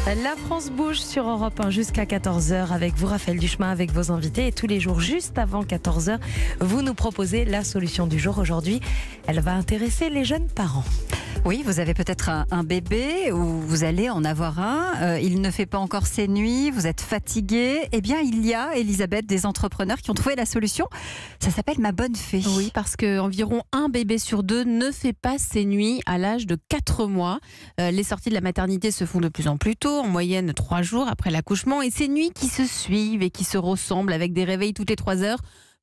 La France bouge sur Europe 1 jusqu'à 14h avec vous, Raphaël Duchemin, avec vos invités. Et tous les jours, juste avant 14h, vous nous proposez la solution du jour. Aujourd'hui, elle va intéresser les jeunes parents. Oui, vous avez peut-être un bébé ou vous allez en avoir un. Il ne fait pas encore ses nuits, vous êtes fatigué. Eh bien, il y a, Elisabeth, des entrepreneurs qui ont trouvé la solution. Ça s'appelle Ma Bonne Fée. Oui, parce qu'environ un bébé sur deux ne fait pas ses nuits à l'âge de 4 mois. Les sorties de la maternité se font de plus en plus tôt, en moyenne 3 jours après l'accouchement. Et ces nuits qui se suivent et qui se ressemblent avec des réveils toutes les 3 heures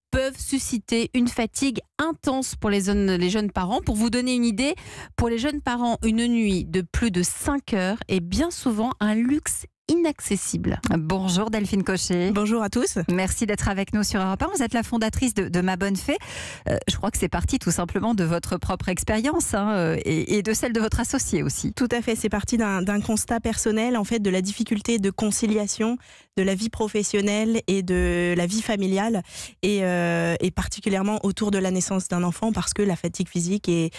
peuvent susciter une fatigue intense pour les jeunes parents. Pour vous donner une idée, pour les jeunes parents, une nuit de plus de 5 heures est bien souvent un luxe inaccessible. Bonjour Delphine Cochet. Bonjour à tous. Merci d'être avec nous sur Europe 1. Vous êtes la fondatrice de Ma Bonne Fée. Je crois que c'est parti tout simplement de votre propre expérience et de celle de votre associé aussi. Tout à fait, c'est parti d'un constat personnel en fait de la difficulté de conciliation de la vie professionnelle et de la vie familiale et particulièrement autour de la naissance d'un enfant parce que la fatigue physique et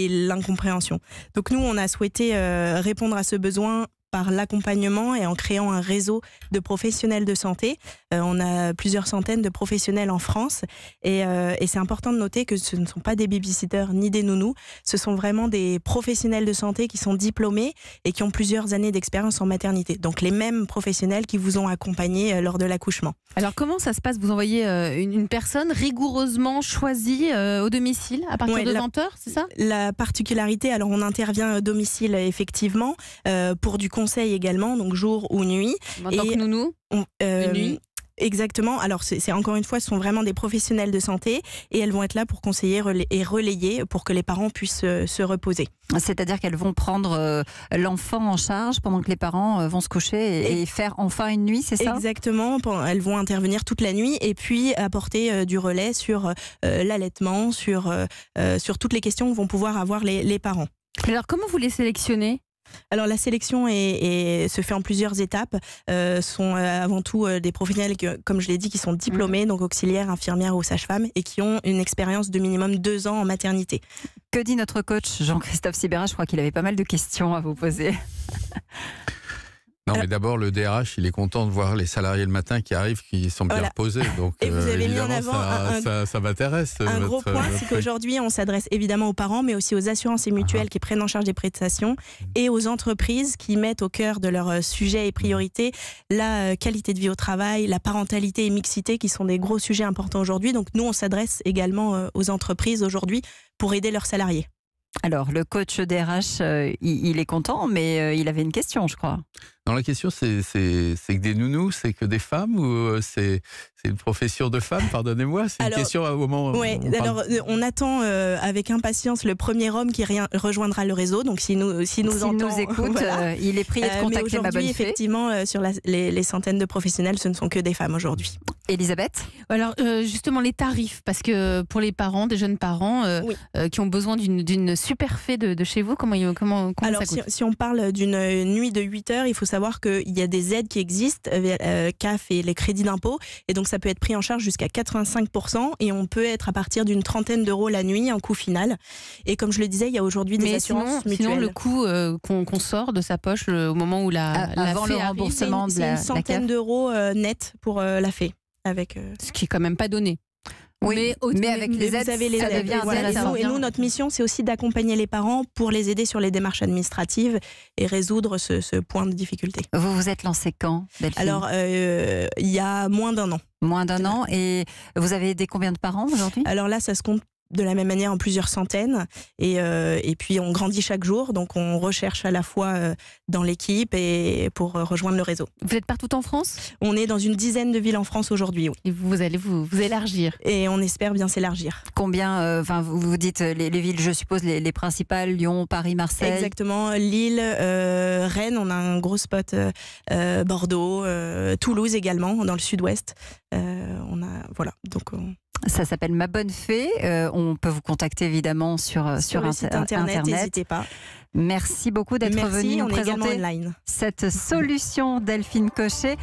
l'incompréhension. Donc nous, on a souhaité répondre à ce besoin par l'accompagnement et en créant un réseau de professionnels de santé. On a plusieurs centaines de professionnels en France et c'est important de noter que ce ne sont pas des babysitters ni des nounous, ce sont vraiment des professionnels de santé qui sont diplômés et qui ont plusieurs années d'expérience en maternité. Donc les mêmes professionnels qui vous ont accompagné lors de l'accouchement. Alors comment ça se passe? Vous envoyez une personne rigoureusement choisie au domicile à partir de 20h, c'est ça? La particularité, alors on intervient au domicile effectivement pour du conseil également, donc jour ou nuit. En tant que nounou nuit. Exactement. Alors, c'est encore une fois, ce sont vraiment des professionnels de santé et elles vont être là pour conseiller et relayer pour que les parents puissent se reposer. C'est-à-dire qu'elles vont prendre l'enfant en charge pendant que les parents vont se coucher et faire enfin une nuit, c'est ça? Exactement. Elles vont intervenir toute la nuit et puis apporter du relais sur l'allaitement, sur toutes les questions que vont pouvoir avoir les parents. Alors, comment vous les sélectionnez? Alors la sélection se fait en plusieurs étapes. Sont avant tout des professionnels comme je l'ai dit, qui sont diplômés, donc auxiliaires, infirmières ou sages-femmes, et qui ont une expérience de minimum 2 ans en maternité. Que dit notre coach Jean-Christophe Sibéra? Je crois qu'il avait pas mal de questions à vous poser. Non, mais d'abord, le DRH, il est content de voir les salariés le matin qui arrivent, qui sont bien reposés. Donc, et vous avez mis en avant ça m'intéresse. Un gros point, c'est qu'aujourd'hui, on s'adresse évidemment aux parents, mais aussi aux assurances et mutuelles qui prennent en charge des prestations et aux entreprises qui mettent au cœur de leurs sujets et priorités la qualité de vie au travail, la parentalité et mixité, qui sont des gros sujets importants aujourd'hui. Donc, nous, on s'adresse également aux entreprises aujourd'hui pour aider leurs salariés. Alors, le coach DRH, il est content, mais il avait une question, je crois. Non, la question, c'est que des nounous, c'est que des femmes ou c'est une profession de femme, pardonnez-moi? C'est une question au moment où alors, on attend avec impatience le premier homme qui rejoindra le réseau. Donc, s'il nous écoute, voilà. Il est prié de contacter Ma Bonne Fée. Effectivement, sur les centaines de professionnels, ce ne sont que des femmes aujourd'hui. Elisabeth? Alors, justement, les tarifs, parce que pour les parents, des jeunes parents qui ont besoin d'une super fée de chez vous, comment alors, ça coûte? si on parle d'une nuit de 8 heures, il faut savoir qu'il y a des aides qui existent, CAF et les crédits d'impôt, et donc ça peut être pris en charge jusqu'à 85%, et on peut être à partir d'une trentaine d'euros la nuit en coût final. Et comme je le disais, il y a aujourd'hui des assurances mutuelles. Sinon, le coût qu'on sort de sa poche au moment où avant le remboursement de la CAF, c'est une centaine d'euros net pour la fée. Ce qui est quand même pas donné. Oui, mais avec les aides, ça devient intéressant. Et nous, notre mission, c'est aussi d'accompagner les parents pour les aider sur les démarches administratives et résoudre ce point de difficulté. Vous vous êtes lancé quand, Delphine? Alors, il y a moins d'1 an. Moins d'1 an. Et vous avez aidé combien de parents aujourd'hui? Alors là, ça se compte de la même manière en plusieurs centaines et puis on grandit chaque jour, donc on recherche à la fois dans l'équipe et pour rejoindre le réseau. Vous êtes partout en France? On est dans une dizaine de villes en France aujourd'hui, oui. Et vous allez vous élargir? Et on espère bien s'élargir. Combien, vous dites les villes, je suppose les principales, Lyon, Paris, Marseille? Exactement, Lille, Rennes, on a un gros spot, Bordeaux, Toulouse également, dans le sud-ouest. Voilà, donc... Ça s'appelle Ma Bonne Fée. On peut vous contacter évidemment sur le site internet. N'hésitez pas. Merci beaucoup d'être venu nous présenter online. cette solution, Delphine Cochet.